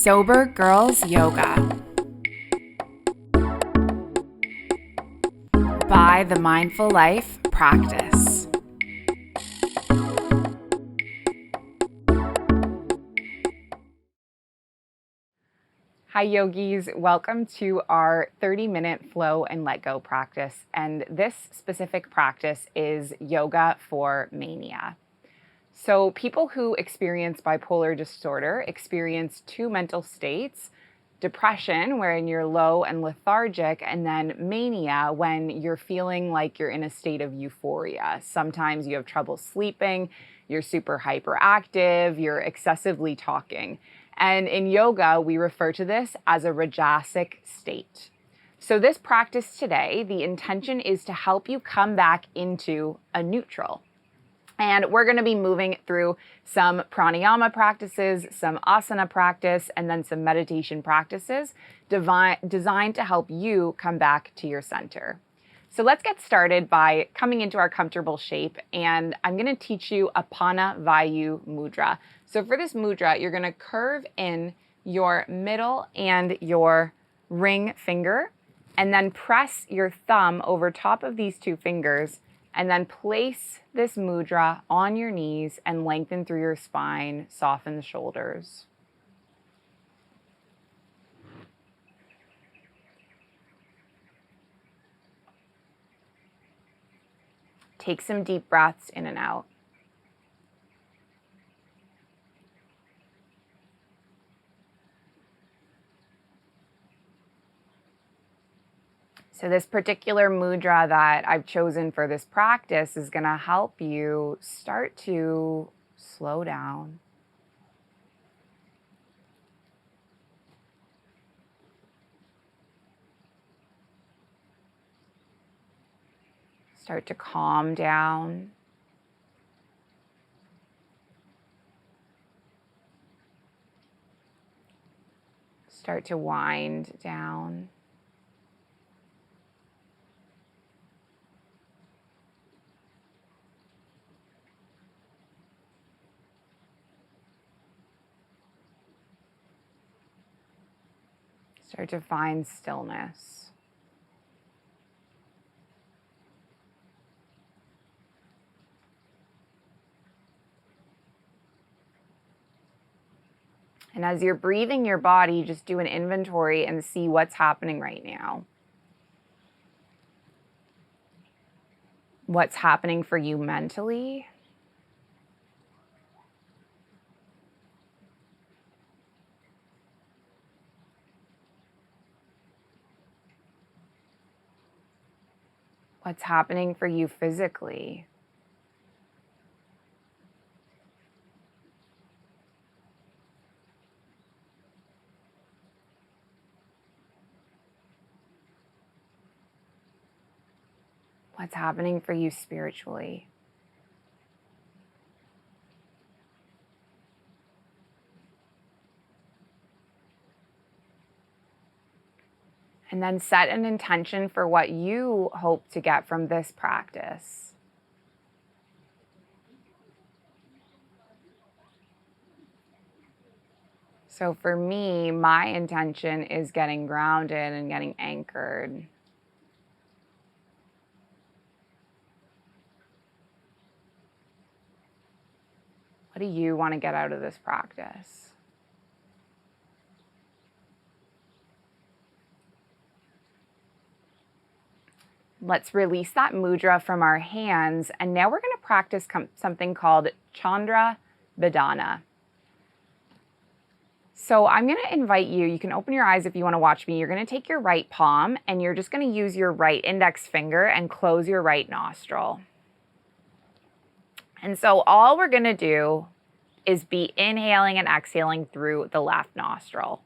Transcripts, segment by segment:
Sober Girls Yoga by the Mindful Life Practice. Hi yogis, welcome to our 30-minute flow and let go practice. And this specific practice is yoga for mania. So people who experience bipolar disorder experience two mental states: depression, wherein you're low and lethargic, and then mania, when you're feeling like you're in a state of euphoria. Sometimes you have trouble sleeping, you're super hyperactive, you're excessively talking. And in yoga, we refer to this as a rajasic state. So this practice today, the intention is to help you come back into a neutral. And we're going to be moving through some pranayama practices, some asana practice, and then some meditation practices designed to help you come back to your center. So let's get started by coming into our comfortable shape, and I'm going to teach you Apana Vayu Mudra. So for this mudra, you're going to curve in your middle and your ring finger, and then press your thumb over top of these two fingers, and then place this mudra on your knees and lengthen through your spine, soften the shoulders. Take some deep breaths in and out. So this particular mudra that I've chosen for this practice is going to help you start to slow down. Start to calm down. Start to wind down. Start to find stillness. And as you're breathing your body, just do an inventory and see what's happening right now. What's happening for you mentally? What's happening for you physically? What's happening for you spiritually? And then set an intention for what you hope to get from this practice. So for me, my intention is getting grounded and getting anchored. What do you want to get out of this practice? Let's release that mudra from our hands, and now we're going to practice something called Chandra Bidana. So I'm going to invite you, you can open your eyes if you want to watch me. You're going to take your right palm and you're just going to use your right index finger and close your right nostril. And so all we're going to do is be inhaling and exhaling through the left nostril.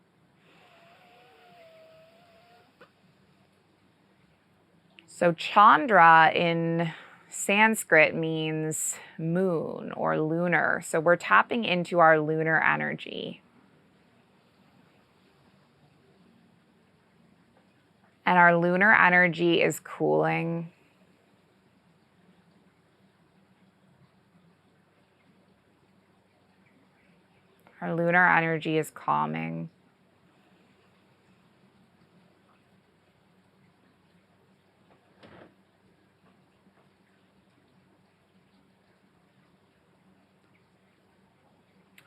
So Chandra in Sanskrit means moon or lunar. So we're tapping into our lunar energy. And our lunar energy is cooling. Our lunar energy is calming.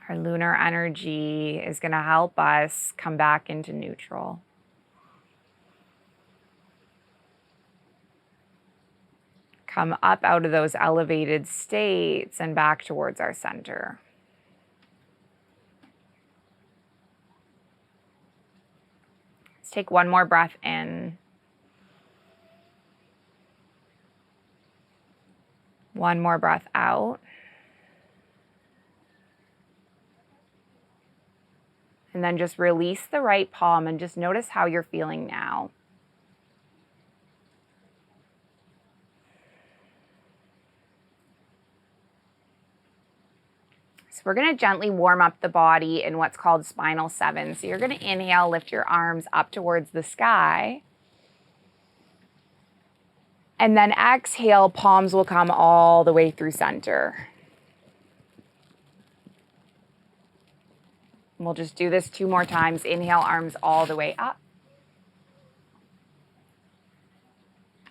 Our lunar energy is going to help us come back into neutral. Come up out of those elevated states and back towards our center. Let's take one more breath in. One more breath out. And then just release the right palm and just notice how you're feeling now. So we're going to gently warm up the body in what's called spinal 7. So you're going to inhale, lift your arms up towards the sky. And then exhale, palms will come all the way through center. We'll just do this 2 more times. Inhale, arms all the way up.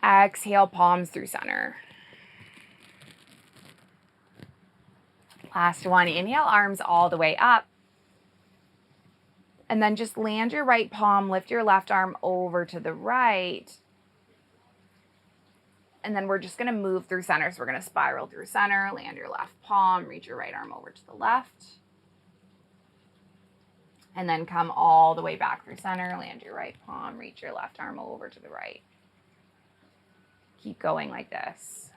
Exhale, palms through center. Last one. Inhale, arms all the way up. And then just land your right palm, lift your left arm over to the right. And then we're just going to move through center. So we're going to spiral through center, land your left palm, reach your right arm over to the left. And then come all the way back through center, land your right palm, reach your left arm over to the right. Keep going like this.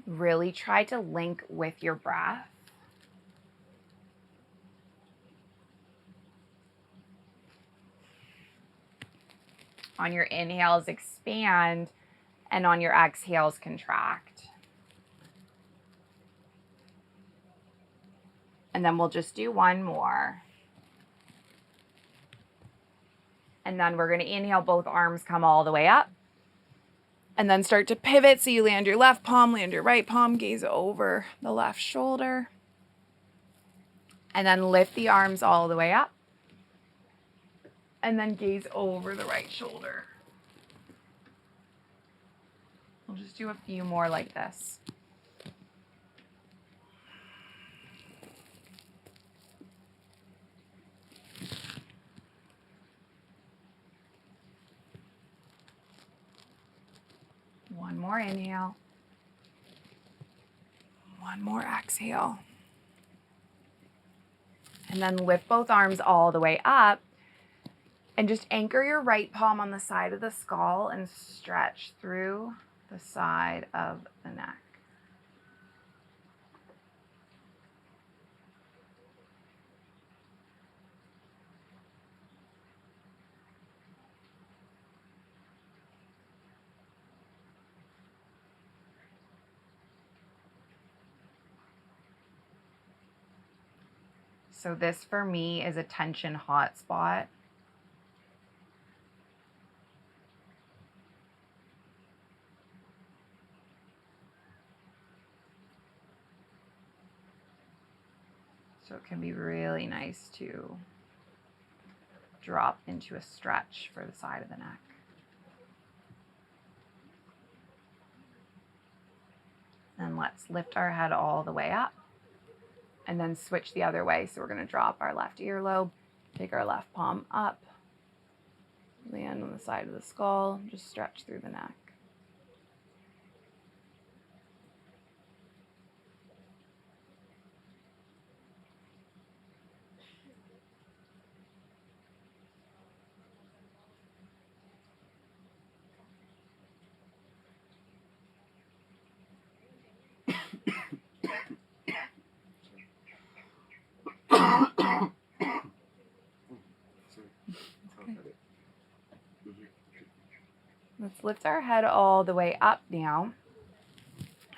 Really try to link with your breath. On your inhales, expand, and on your exhales, contract. And then we'll just do one more. And then we're going to inhale, both arms come all the way up. And then start to pivot. So you land your left palm, land your right palm, gaze over the left shoulder. And then lift the arms all the way up. And then gaze over the right shoulder. We'll just do a few more like this. One more inhale. One more exhale. And then lift both arms all the way up. And just anchor your right palm on the side of the skull and stretch through the side of the neck. So this for me is a tension hotspot. So it can be really nice to drop into a stretch for the side of the neck. And let's lift our head all the way up and then switch the other way. So we're going to drop our left earlobe, take our left palm up, land on the side of the skull, just stretch through the neck. Let's lift our head all the way up now.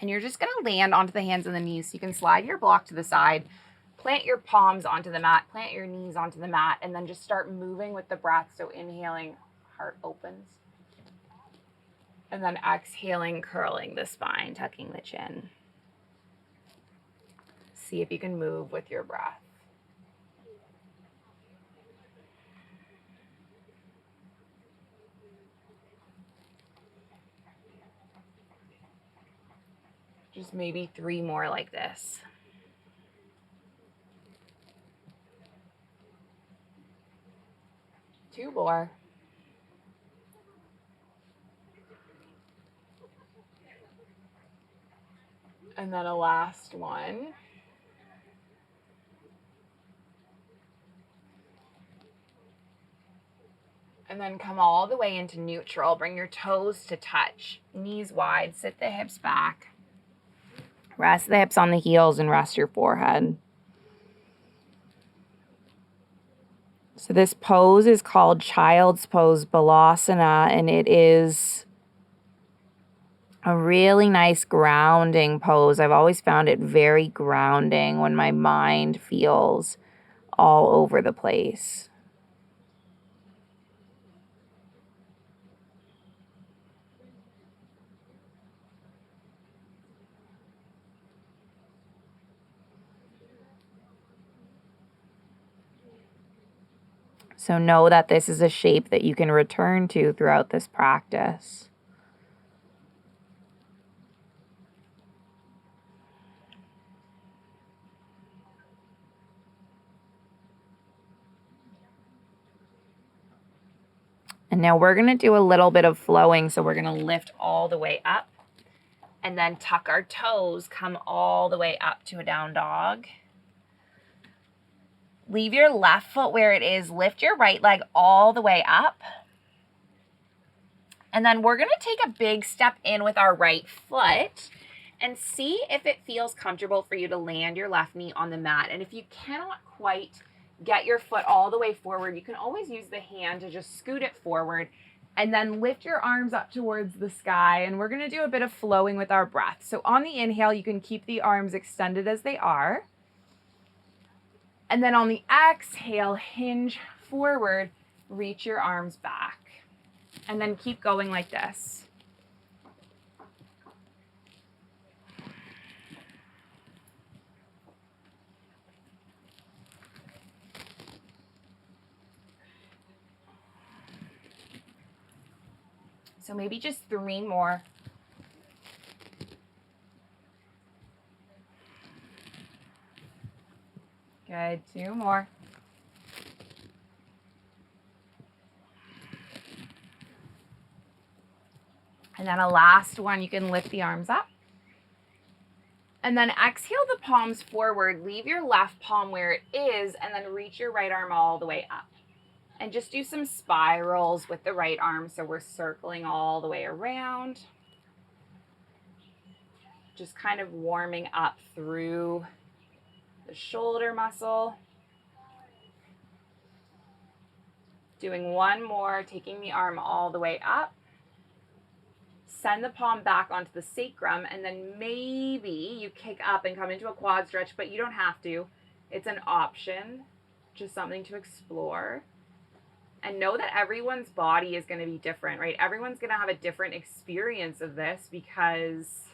And you're just going to land onto the hands and the knees. So you can slide your block to the side, plant your palms onto the mat, plant your knees onto the mat, and then just start moving with the breath. So inhaling, heart opens. And then exhaling, curling the spine, tucking the chin. See if you can move with your breath. Just maybe 3 more like this. Two more. And then a last one. And then come all the way into neutral. Bring your toes to touch. Knees wide. Sit the hips back. Rest the hips on the heels and rest your forehead. So this pose is called Child's Pose Balasana, and it is a really nice grounding pose. I've always found it very grounding when my mind feels all over the place. So know that this is a shape that you can return to throughout this practice. And now we're going to do a little bit of flowing. So we're going to lift all the way up and then tuck our toes, come all the way up to a down dog. Leave your left foot where it is. Lift your right leg all the way up. And then we're going to take a big step in with our right foot and see if it feels comfortable for you to land your left knee on the mat. And if you cannot quite get your foot all the way forward, you can always use the hand to just scoot it forward and then lift your arms up towards the sky. And we're going to do a bit of flowing with our breath. So on the inhale, you can keep the arms extended as they are. And then on the exhale, hinge forward, reach your arms back. And then keep going like this. So maybe just 3 more. Good, 2 more. And then a last one, you can lift the arms up. And then exhale the palms forward, leave your left palm where it is, and then reach your right arm all the way up. And just do some spirals with the right arm, so we're circling all the way around. Just kind of warming up through the shoulder muscle. Doing one more, taking the arm all the way up. Send the palm back onto the sacrum, and then maybe you kick up and come into a quad stretch, but you don't have to. It's an option, just something to explore. And know that everyone's body is going to be different, right? Everyone's going to have a different experience of this because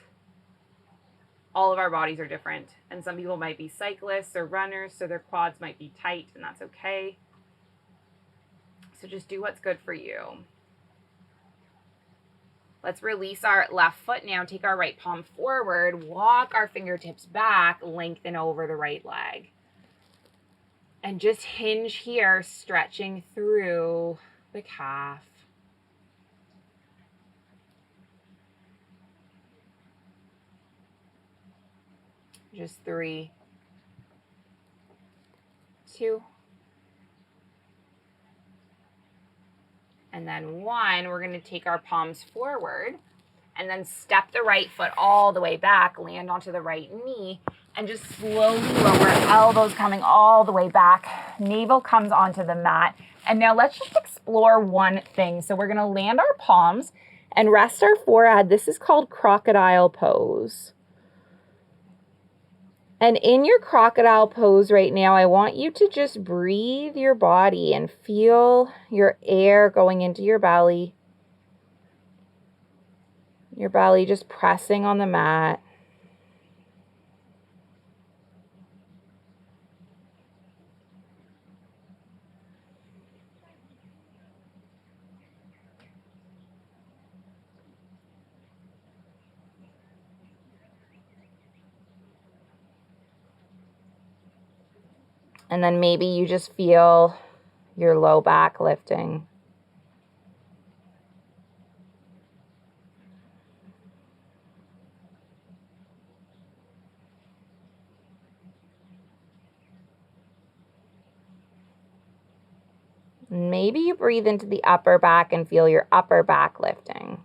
all of our bodies are different. And some people might be cyclists or runners, so their quads might be tight, and that's okay. So just do what's good for you. Let's release our left foot now. Take our right palm forward, walk our fingertips back, lengthen over the right leg. And just hinge here, stretching through the calf. Just 3, 2, and then 1. We're going to take our palms forward and then step the right foot all the way back, land onto the right knee, and just slowly lower, elbows coming all the way back. Navel comes onto the mat. And now let's just explore one thing. So we're going to land our palms and rest our forehead. This is called crocodile pose. And in your crocodile pose right now, I want you to just breathe your body and feel your air going into your belly. Your belly just pressing on the mat. And then maybe you just feel your low back lifting. Maybe you breathe into the upper back and feel your upper back lifting.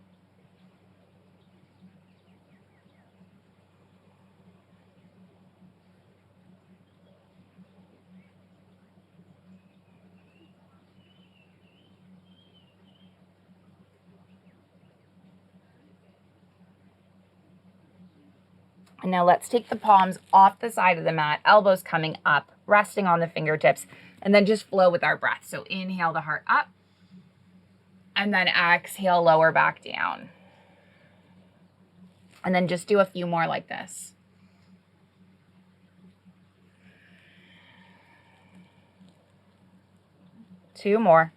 And now let's take the palms off the side of the mat, elbows coming up, resting on the fingertips, and then just flow with our breath. So inhale the heart up, and then exhale, lower back down. And then just do a few more like this. Two more.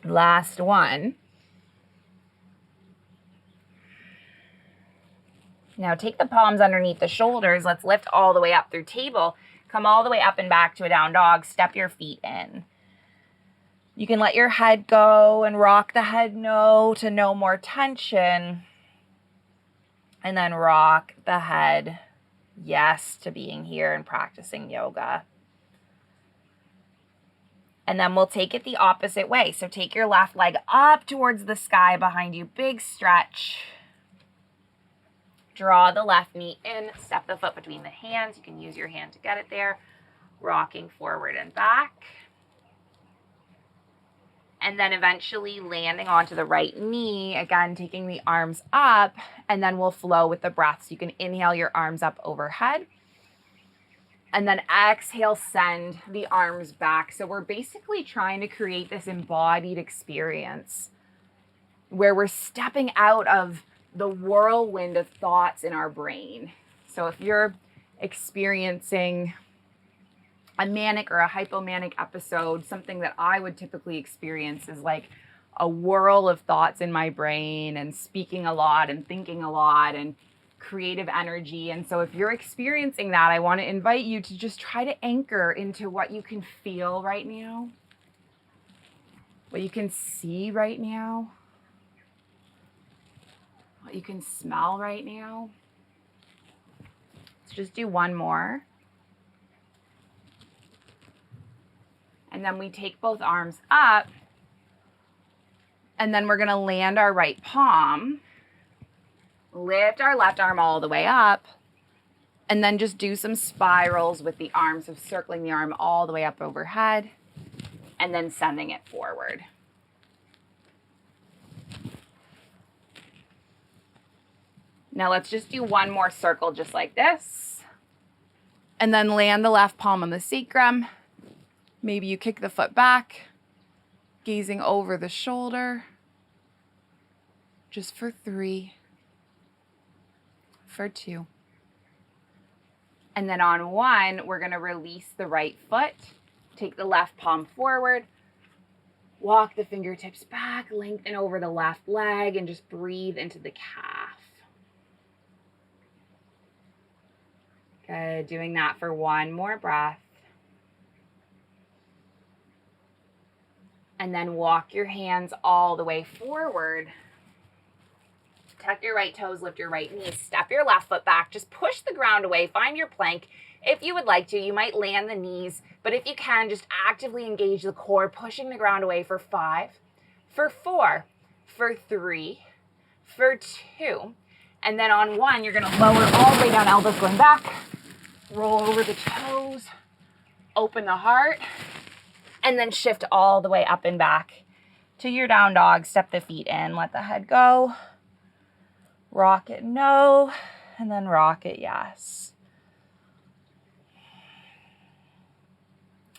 Last one. Now take the palms underneath the shoulders. Let's lift all the way up through table. Come all the way up and back to a down dog. Step your feet in. You can let your head go and rock the head no to no more tension. And then rock the head yes to being here and practicing yoga. And then we'll take it the opposite way. So take your left leg up towards the sky behind you. Big stretch. Draw the left knee in. Step the foot between the hands. You can use your hand to get it there. Rocking forward and back. And then eventually landing onto the right knee. Again, taking the arms up. And then we'll flow with the breath. So you can inhale your arms up overhead. And then exhale, send the arms back. So we're basically trying to create this embodied experience where we're stepping out of the whirlwind of thoughts in our brain. So if you're experiencing a manic or a hypomanic episode, something that I would typically experience is like a whirl of thoughts in my brain and speaking a lot and thinking a lot and creative energy. And so if you're experiencing that, I want to invite you to just try to anchor into what you can feel right now, what you can see right now, what you can smell right now. Let's just do one more. And then we take both arms up, and then we're going to land our right palm. Lift our left arm all the way up, and then just do some spirals with the arm. So circling the arm all the way up overhead, and then sending it forward. Now let's just do one more circle just like this. And then land the left palm on the sacrum. Maybe you kick the foot back, gazing over the shoulder. Just for 3. For 2. And then on 1, we're going to release the right foot. Take the left palm forward. Walk the fingertips back. Lengthen over the left leg and just breathe into the calf. Good. Doing that for one more breath. And then walk your hands all the way forward. Tuck your right toes, lift your right knee, step your left foot back, just push the ground away, find your plank. If you would like to, you might land the knees, but if you can, just actively engage the core, pushing the ground away for 5, for 4, for 3, for 2. And then on 1, you're gonna lower all the way down, elbows going back, roll over the toes, open the heart, and then shift all the way up and back to your down dog. Step the feet in, let the head go. Rock it no, and then rock it yes.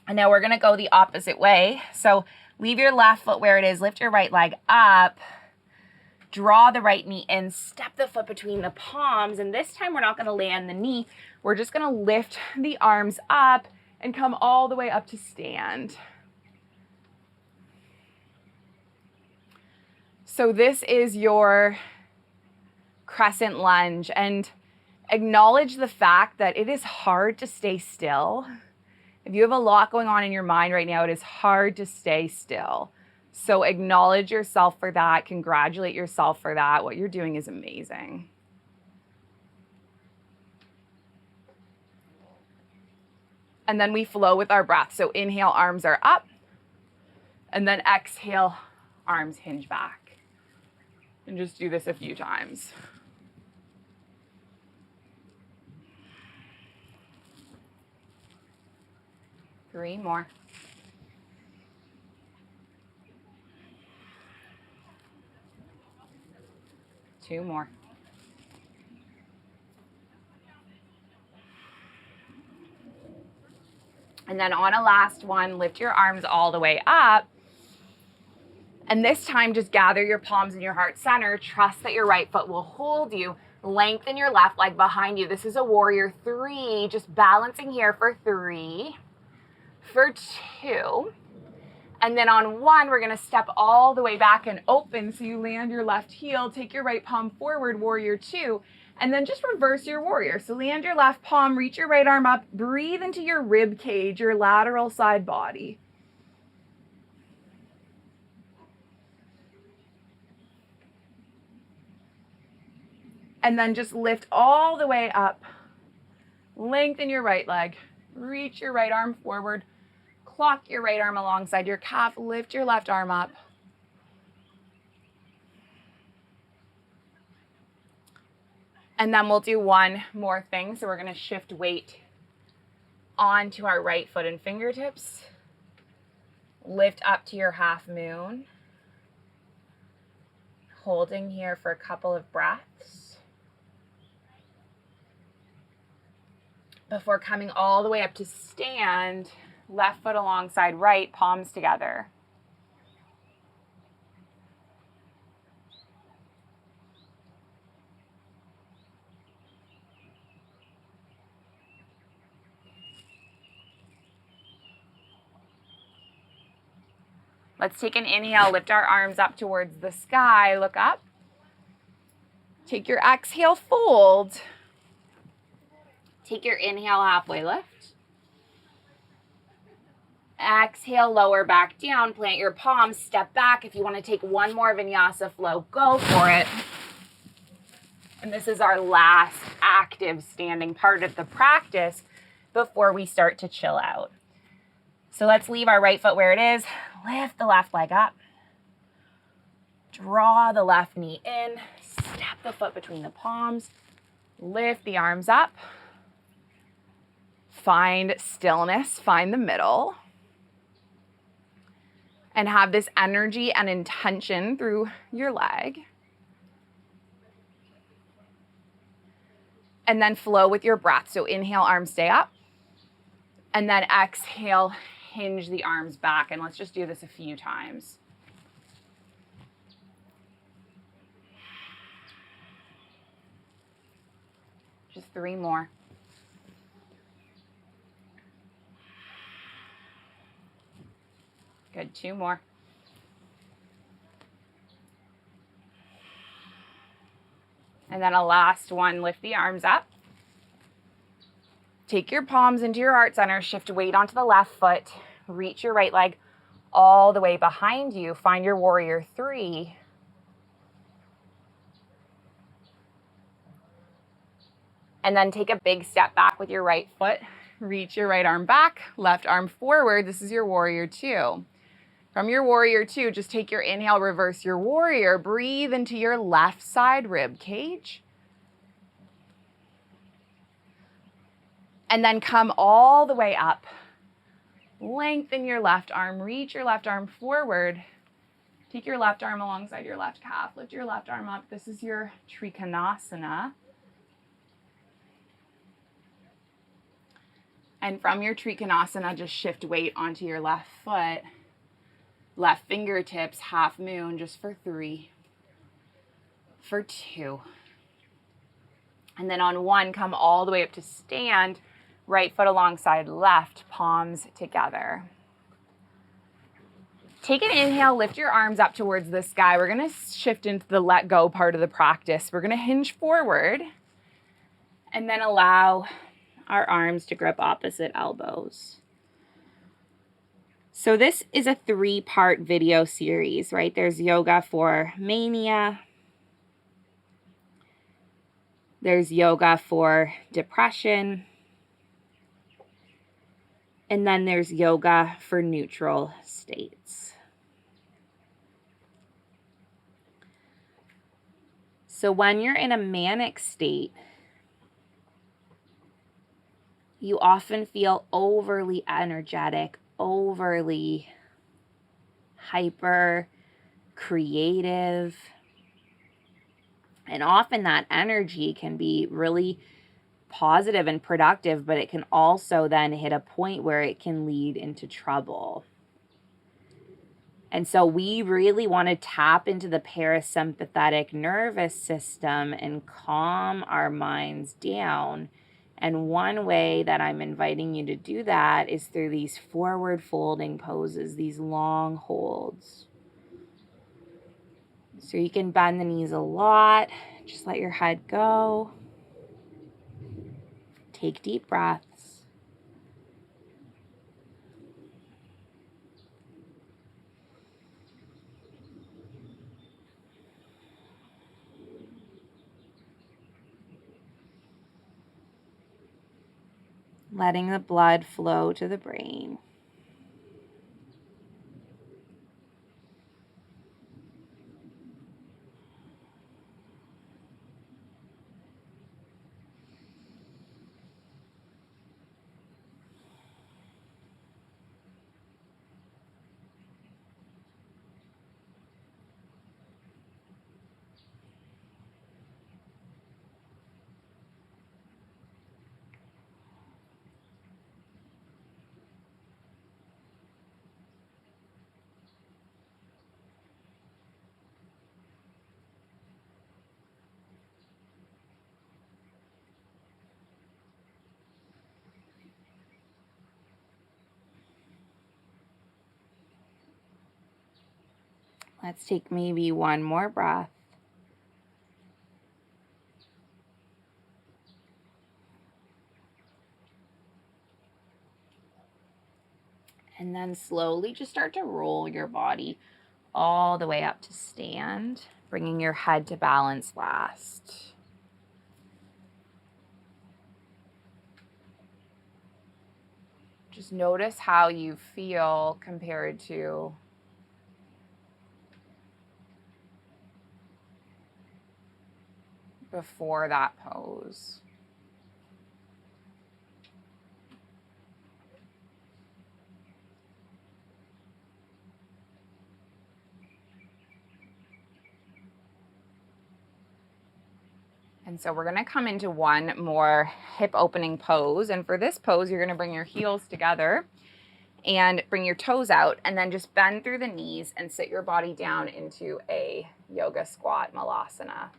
And now we're gonna go the opposite way. So leave your left foot where it is, lift your right leg up, draw the right knee in, step the foot between the palms, and this time we're not gonna land the knee, we're just gonna lift the arms up and come all the way up to stand. So this is your crescent lunge, and acknowledge the fact that it is hard to stay still. If you have a lot going on in your mind right now, it is hard to stay still. So acknowledge yourself for that. Congratulate yourself for that. What you're doing is amazing. And then we flow with our breath. So inhale, arms are up. And then exhale, arms hinge back. And just do this a few times. Three more. Two more. And then on a last one, lift your arms all the way up. And this time, just gather your palms in your heart center. Trust that your right foot will hold you. Lengthen your left leg behind you. This is a warrior three. Just balancing here for 3, for 2. And then on 1, we're going to step all the way back and open. So you land your left heel, take your right palm forward, warrior 2. And then just reverse your warrior. So land your left palm, reach your right arm up, breathe into your rib cage, your lateral side body. And then just lift all the way up. Lengthen your right leg. Reach your right arm forward. Clock your right arm alongside your calf. Lift your left arm up. And then we'll do one more thing. So we're going to shift weight onto our right foot and fingertips. Lift up to your half moon. Holding here for a couple of breaths. Before coming all the way up to stand, left foot alongside right, palms together. Let's take an inhale, lift our arms up towards the sky, look up. Take your exhale, fold. Take your inhale, halfway lift. Exhale, lower back down, plant your palms, step back. If you want to take one more vinyasa flow, go for it. And this is our last active standing part of the practice before we start to chill out. So let's leave our right foot where it is. Lift the left leg up. Draw the left knee in. Step the foot between the palms. Lift the arms up. Find stillness, find the middle. And have this energy and intention through your leg. And then flow with your breath. So inhale, arms stay up. And then exhale, hinge the arms back. And let's just do this a few times. Just 3 more. Good, 2 more. And then a last one, lift the arms up. Take your palms into your heart center, shift weight onto the left foot, reach your right leg all the way behind you. Find your warrior 3. And then take a big step back with your right foot. Reach your right arm back, left arm forward. This is your warrior 2. From your warrior 2, just take your inhale, reverse your warrior. Breathe into your left side rib cage. And then come all the way up. Lengthen your left arm, reach your left arm forward. Take your left arm alongside your left calf. Lift your left arm up. This is your Trikonasana. And from your Trikonasana, just shift weight onto your left foot. Left fingertips, half moon, just for 3, for 2. And then on 1, come all the way up to stand. Right foot alongside left, palms together. Take an inhale, lift your arms up towards the sky. We're going to shift into the let go part of the practice. We're going to hinge forward and then allow our arms to grip opposite elbows. So this is a 3-part video series, right? There's yoga for mania. There's yoga for depression. And then there's yoga for neutral states. So when you're in a manic state, you often feel overly energetic, overly hyper creative. And often that energy can be really positive and productive, but it can also then hit a point where it can lead into trouble. And so we really want to tap into the parasympathetic nervous system and calm our minds down. And one way that I'm inviting you to do that is through these forward folding poses, these long holds. So you can bend the knees a lot, just let your head go. Take deep breaths. Letting the blood flow to the brain. Let's take maybe one more breath. And then slowly just start to roll your body all the way up to stand, bringing your head to balance last. Just notice how you feel compared to before that pose. And so we're going to come into one more hip opening pose. And for this pose, you're going to bring your heels together and bring your toes out, and then just bend through the knees and sit your body down into a yoga squat malasana.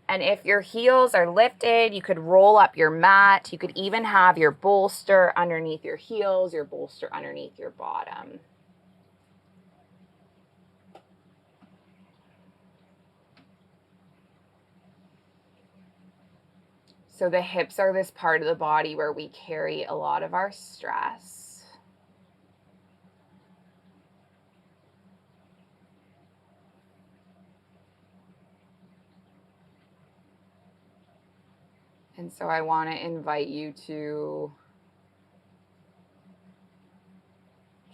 And if your heels are lifted, you could roll up your mat. You could even have your bolster underneath your heels, your bolster underneath your bottom. So the hips are this part of the body where we carry a lot of our stress. And so I want to invite you to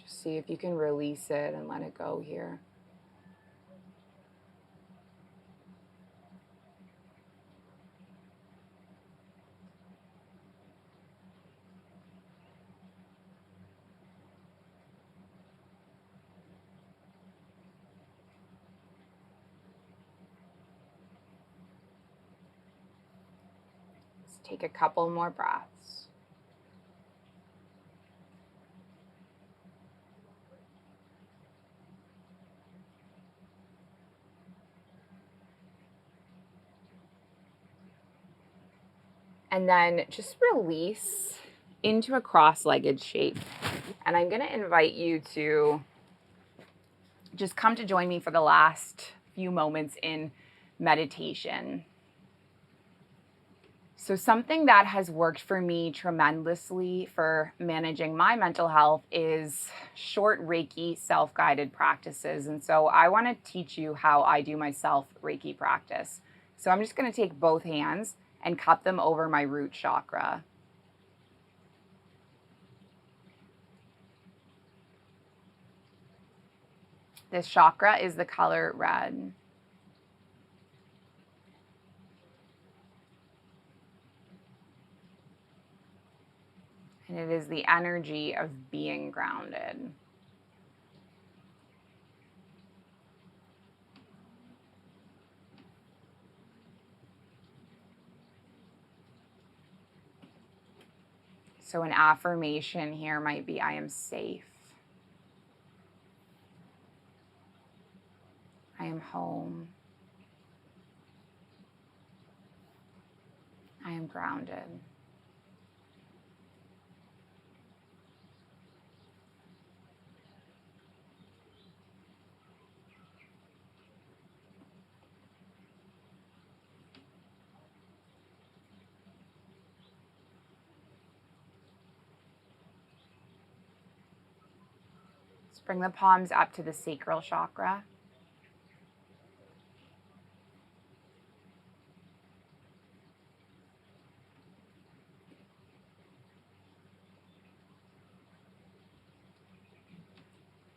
just see if you can release it and let it go here. Let's take a couple more breaths. And then just release into a cross-legged shape. And I'm going to invite you to just come to join me for the last few moments in meditation. So something that has worked for me tremendously for managing my mental health is short Reiki self-guided practices. And so I want to teach you how I do my self Reiki practice. So I'm just going to take both hands and cup them over my root chakra. This chakra is the color red. And it is the energy of being grounded. So an affirmation here might be, I am safe. I am home. I am grounded. Let's bring the palms up to the sacral chakra.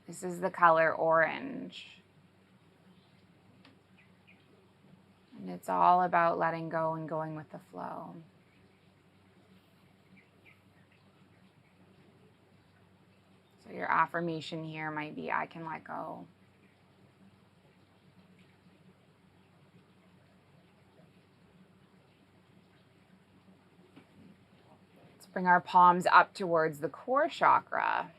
This is the color orange. And it's all about letting go and going with the flow. So your affirmation here might be, I can let go. Let's bring our palms up towards the core chakra.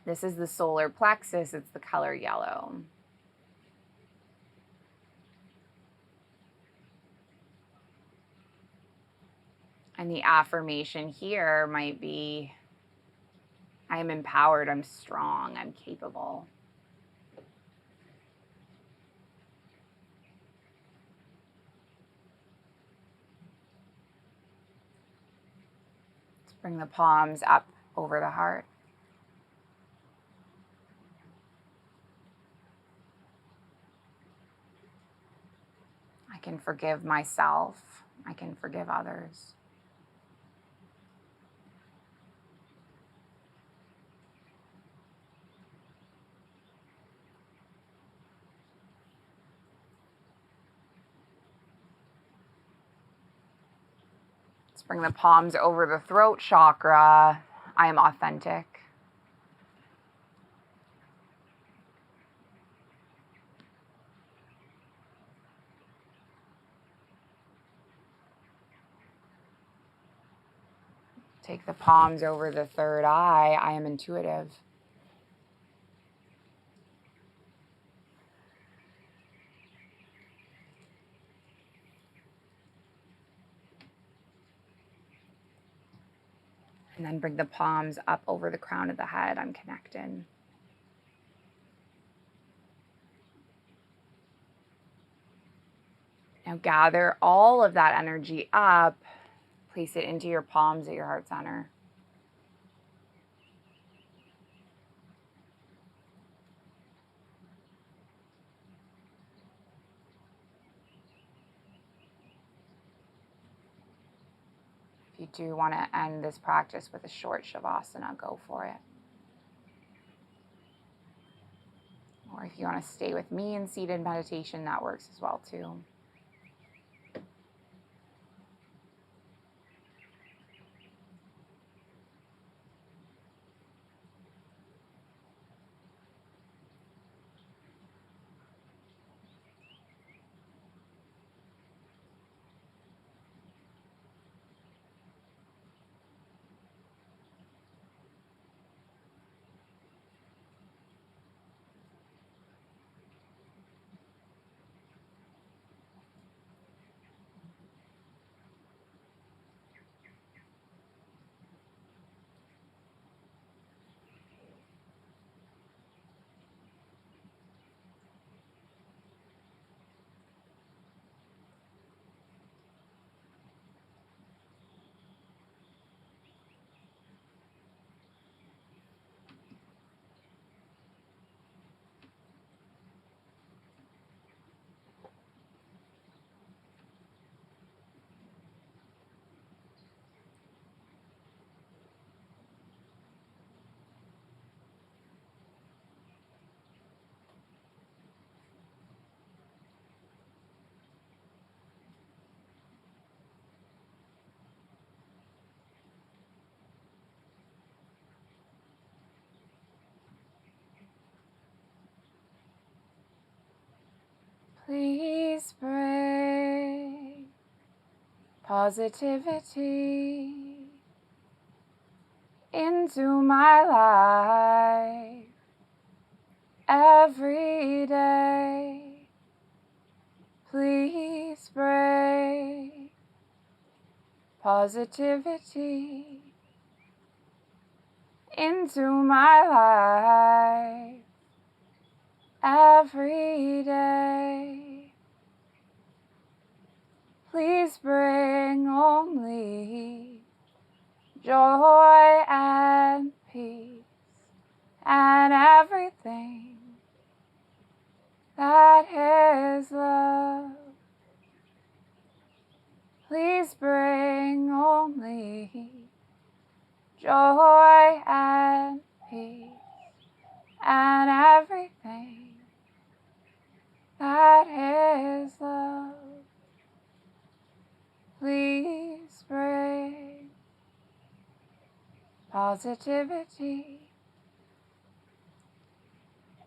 This is the solar plexus. It's the color yellow. And the affirmation here might be, I am empowered, I'm strong, I'm capable. Let's bring the palms up over the heart. I can forgive myself. I can forgive others. Let's bring the palms over the throat chakra. I am authentic. Take the palms over the third eye. I am intuitive. And then bring the palms up over the crown of the head. I'm connected. Now gather all of that energy up. Place it into your palms at your heart center. If you do want to end this practice with a short shavasana, go for it. Or if you want to stay with me in seated meditation, that works as well too. Please bring positivity into my life every day. Please bring positivity into my life every day. Please bring only joy and peace and everything that is love. Please bring only joy and peace and everything that is love. Please bring positivity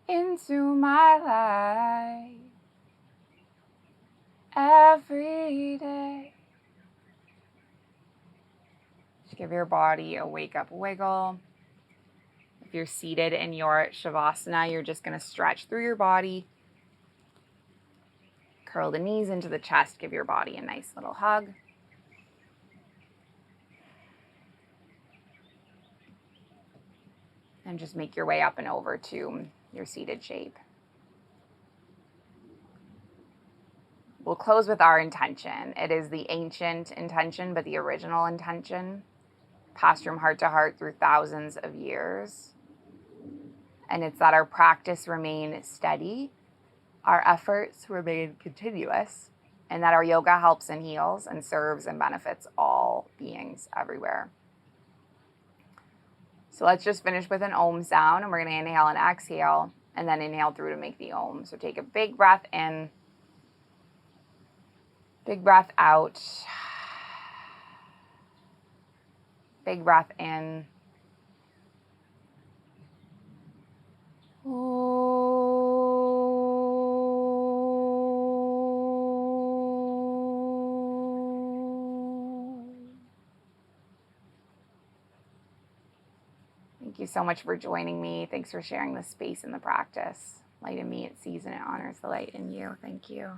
into my life every day. Just give your body a wake up wiggle. If you're seated in your shavasana, you're just going to stretch through your body. Curl the knees into the chest. Give your body a nice little hug. And just make your way up and over to your seated shape. We'll close with our intention. It is the ancient intention, but the original intention, passed from heart to heart through thousands of years. And it's that our practice remain steady, our efforts remain continuous, and that our yoga helps and heals and serves and benefits all beings everywhere. So let's just finish with an Om sound, and we're going to inhale and exhale, and then inhale through to make the Om. So take a big breath in, big breath out, big breath in. Thank you so much for joining me. Thanks for sharing this space in the practice. Light in me, it sees and it honors the light in you. Thank you.